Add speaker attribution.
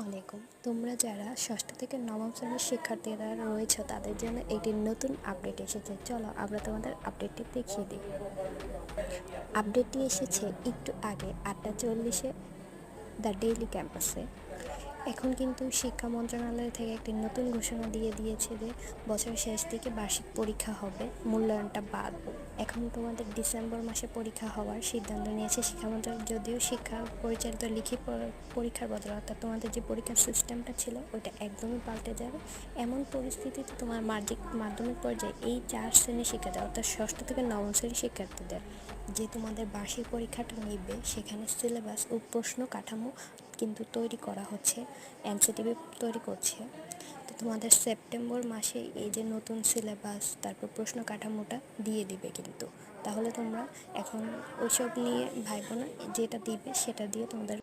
Speaker 1: আলাইকুম। তোমরা যারা ষষ্ঠ থেকে নবম শ্রেণীর শিক্ষার্থীরা রয়েছে তাদের জন্য একটি নতুন আপডেট এসেছে। চলো আমরা তোমাদের আপডেটটি দেখিয়ে দিই। আপডেটটি এসেছে একটু আগে 8:40-এ দ্য ডেইলি ক্যাম্পাসে। এখন কিন্তু শিক্ষা মন্ত্রণালয় থেকে একটি নতুন ঘোষণা দিয়ে দিয়েছে যে বছরের শেষ দিকে বার্ষিক পরীক্ষা হবে, মূল্যায়নটা বাদ। এখন তোমাদের ডিসেম্বর মাসে পরীক্ষা হওয়ার সিদ্ধান্ত নিয়েছে শিক্ষা মন্ত্রণালয়। যদিও শিক্ষা পরিচালিত লিখিত পরীক্ষার বদলে অর্থাৎ তোমাদের যে পরীক্ষার সিস্টেমটা ছিল ওইটা একদমই পাল্টে যাবে। এমন পরিস্থিতিতে তোমার মাধ্যমিক পর্যায়ে এই 4 শ্রেণীর শিক্ষার্থী অর্থাৎ ষষ্ঠ থেকে নবম শ্রেণীর শিক্ষার্থীদের যে তোমাদের বার্ষিক পরীক্ষাটা নিবে সেখানে সিলেবাস ও প্রশ্ন কাঠামো কিন্তু তৈরি করা হচ্ছে, এমসিটিভি তৈরি করছে। তো তোমাদের সেপ্টেম্বর মাসে এই যে নতুন সিলেবাস তারপর প্রশ্ন কাঠামোটা দিয়ে দিবে কিন্তু। তাহলে তোমরা এখন ওইসব নিয়ে ভাইবো না, যেটা দিবে সেটা দিয়ে তোমাদের